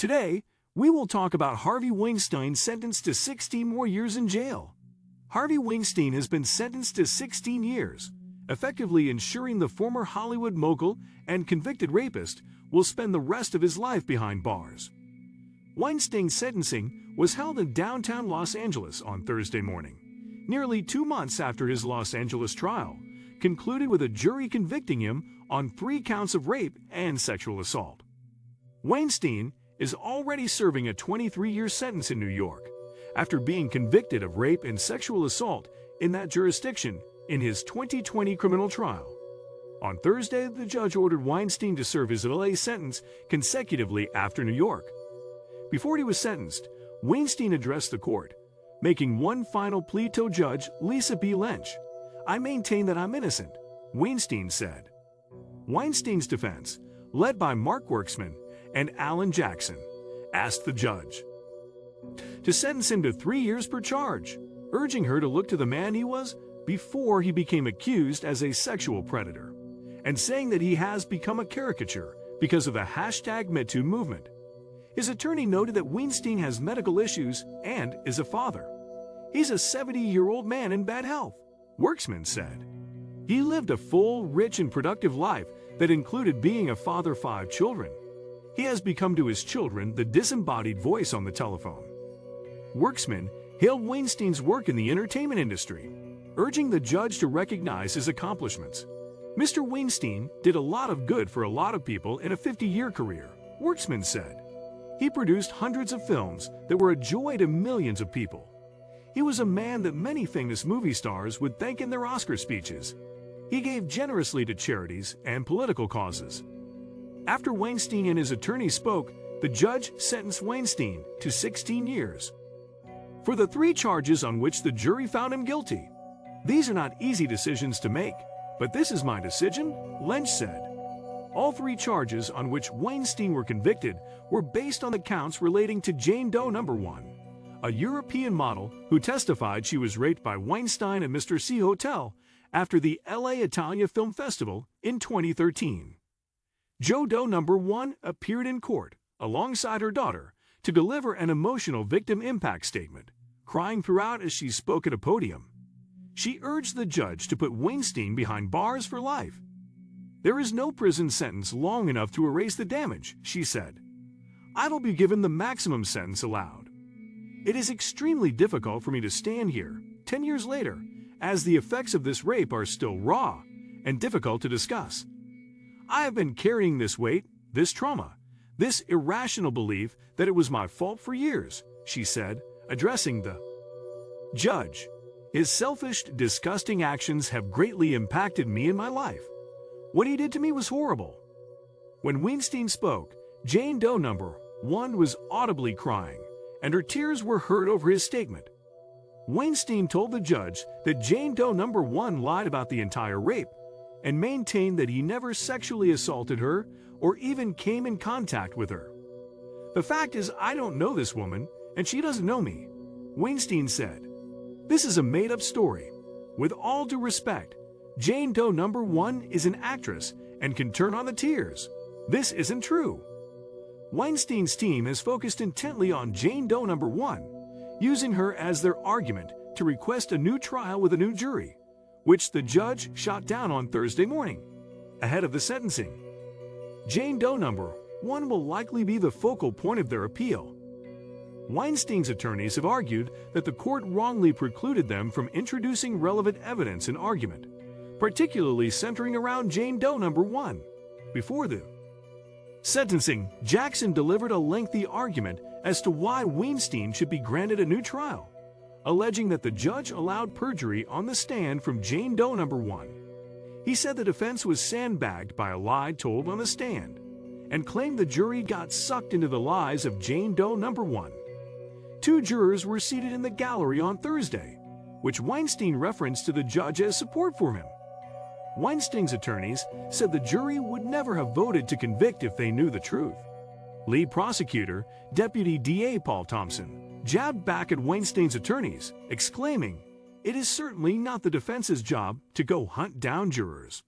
Today, we will talk about Harvey Weinstein sentenced to 16 more years in jail. Harvey Weinstein has been sentenced to 16 years, effectively ensuring the former Hollywood mogul and convicted rapist will spend the rest of his life behind bars. Weinstein's sentencing was held in downtown Los Angeles on Thursday morning, nearly 2 months after his Los Angeles trial concluded with a jury convicting him on 3 counts of rape and sexual assault. Weinstein is already serving a 23-year sentence in New York after being convicted of rape and sexual assault in that jurisdiction in his 2020 criminal trial. On Thursday, the judge ordered Weinstein to serve his LA sentence consecutively after New York. Before he was sentenced, Weinstein addressed the court, making one final plea to Judge Lisa B. Lynch. "I maintain that I'm innocent," Weinstein said. Weinstein's defense, led by Mark Werksman and Alan Jackson, asked the judge to sentence him to 3 years per charge, urging her to look to the man he was before he became accused as a sexual predator, and saying that he has become a caricature because of the #MeToo movement. His attorney noted that Weinstein has medical issues and is a father. "He's a 70-year-old man in bad health," Werksman said. "He lived a full, rich, and productive life that included being a father of 5 children. He has become to his children the disembodied voice on the telephone." Werksman hailed Weinstein's work in the entertainment industry, urging the judge to recognize his accomplishments. "Mr. Weinstein did a lot of good for a lot of people in a 50-year career," Werksman said. "He produced hundreds of films that were a joy to millions of people. He was a man that many famous movie stars would thank in their Oscar speeches. He gave generously to charities and political causes." After Weinstein and his attorney spoke, the judge sentenced Weinstein to 16 years for the 3 charges on which the jury found him guilty. "These are not easy decisions to make, but this is my decision," Lynch said. All 3 charges on which Weinstein were convicted were based on the counts relating to Jane Doe No. 1, a European model who testified she was raped by Weinstein at Mr. C Hotel after the LA Italia Film Festival in 2013. Joe Doe No. 1 appeared in court alongside her daughter to deliver an emotional victim impact statement, crying throughout as she spoke at a podium. She urged the judge to put Weinstein behind bars for life. "There is no prison sentence long enough to erase the damage," she said. "I'll be given the maximum sentence allowed. It is extremely difficult for me to stand here, 10 years later, as the effects of this rape are still raw and difficult to discuss. I have been carrying this weight, this trauma, this irrational belief that it was my fault for years," she said, addressing the judge. "His selfish, disgusting actions have greatly impacted me in my life. What he did to me was horrible." When Weinstein spoke, Jane Doe No. 1 was audibly crying, and her tears were heard over his statement. Weinstein told the judge that Jane Doe No. 1 lied about the entire rape and maintained that he never sexually assaulted her or even came in contact with her. "The fact is, I don't know this woman, and she doesn't know me," Weinstein said. "This is a made-up story. With all due respect, Jane Doe No. 1 is an actress and can turn on the tears. This isn't true." Weinstein's team has focused intently on Jane Doe No. 1, using her as their argument to request a new trial with a new jury, which the judge shot down on Thursday morning, ahead of the sentencing. Jane Doe No. 1 will likely be the focal point of their appeal. Weinstein's attorneys have argued that the court wrongly precluded them from introducing relevant evidence and argument, particularly centering around Jane Doe No. 1. Before the sentencing, Jackson delivered a lengthy argument as to why Weinstein should be granted a new trial, alleging that the judge allowed perjury on the stand from Jane Doe No. 1. He said the defense was sandbagged by a lie told on the stand, and claimed the jury got sucked into the lies of Jane Doe No. 1. 2 jurors were seated in the gallery on Thursday, which Weinstein referenced to the judge as support for him. Weinstein's attorneys said the jury would never have voted to convict if they knew the truth. Lead prosecutor, Deputy DA Paul Thompson, jabbed back at Weinstein's attorneys, exclaiming, "It is certainly not the defense's job to go hunt down jurors."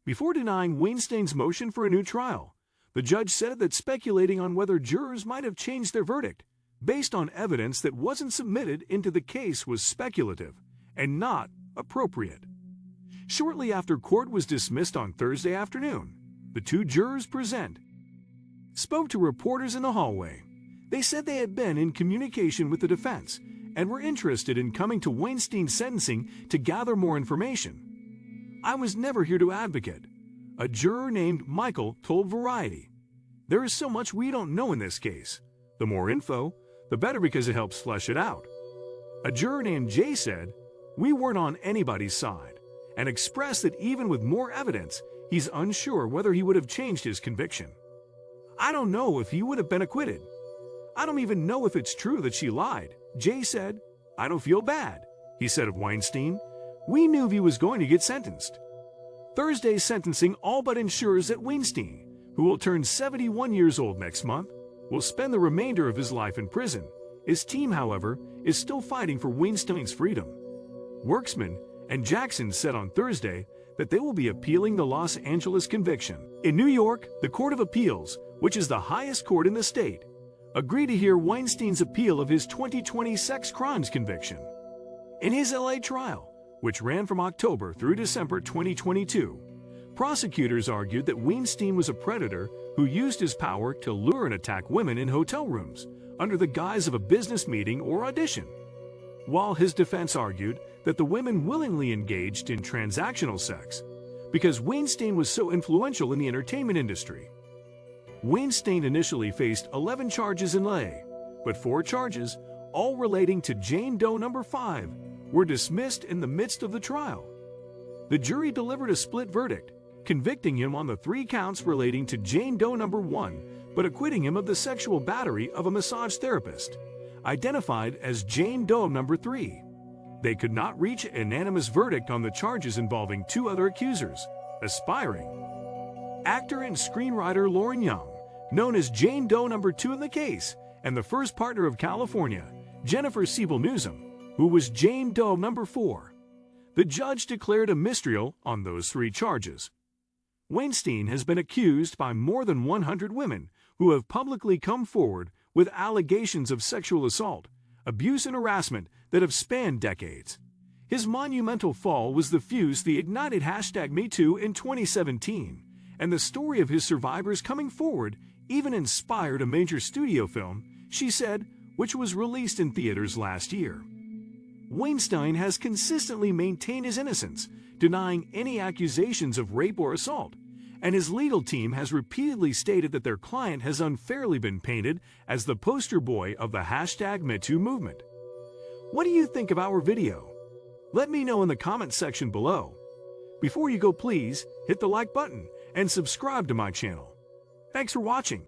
Before denying Weinstein's motion for a new trial, The judge said that speculating on whether jurors might have changed their verdict based on evidence that wasn't submitted into the case was speculative and not appropriate. Shortly after court was dismissed on Thursday afternoon, the two jurors present spoke to reporters in the hallway. They said they had been in communication with the defense and were interested in coming to Weinstein's sentencing to gather more information. "I was never here to advocate," a juror named Michael told Variety. "There is so much we don't know in this case. The more info, the better because it helps flesh it out." A juror named Jay said, "We weren't on anybody's side," and expressed that even with more evidence, he's unsure whether he would have changed his conviction. "I don't know if he would have been acquitted. I don't even know if it's true that she lied," Jay said. "I don't feel bad," he said of Weinstein. "We knew he was going to get sentenced." Thursday's sentencing all but ensures that Weinstein, who will turn 71 years old next month, will spend the remainder of his life in prison. His team, however, is still fighting for Weinstein's freedom. Worksman and Jackson said on Thursday that they will be appealing the Los Angeles conviction. In New York, the Court of Appeals, which is the highest court in the state, agreed to hear Weinstein's appeal of his 2020 sex crimes conviction. In his LA trial, which ran from October through December 2022, prosecutors argued that Weinstein was a predator who used his power to lure and attack women in hotel rooms under the guise of a business meeting or audition, while his defense argued that the women willingly engaged in transactional sex because Weinstein was so influential in the entertainment industry. Weinstein initially faced 11 charges in LA, but 4 charges, all relating to Jane Doe No. 5, were dismissed in the midst of the trial. The jury delivered a split verdict, convicting him on the 3 counts relating to Jane Doe No. 1, but acquitting him of the sexual battery of a massage therapist, identified as Jane Doe No. 3. They could not reach a unanimous verdict on the charges involving 2 other accusers, aspiring actor and screenwriter Lauren Young, known as Jane Doe No. 2 in the case, and the first partner of California, Jennifer Siebel Newsom, who was Jane Doe No. 4. The judge declared a mistrial on those 3 charges. Weinstein has been accused by more than 100 women who have publicly come forward with allegations of sexual assault, abuse, and harassment that have spanned decades. His monumental fall was the fuse that ignited #MeToo in 2017, and the story of his survivors coming forward even inspired a major studio film, She Said, which was released in theaters last year. Weinstein has consistently maintained his innocence, denying any accusations of rape or assault, and his legal team has repeatedly stated that their client has unfairly been painted as the poster boy of the #MeToo movement. What do you think of our video? Let me know in the comments section below. Before you go, please hit the like button and subscribe to my channel. Thanks for watching.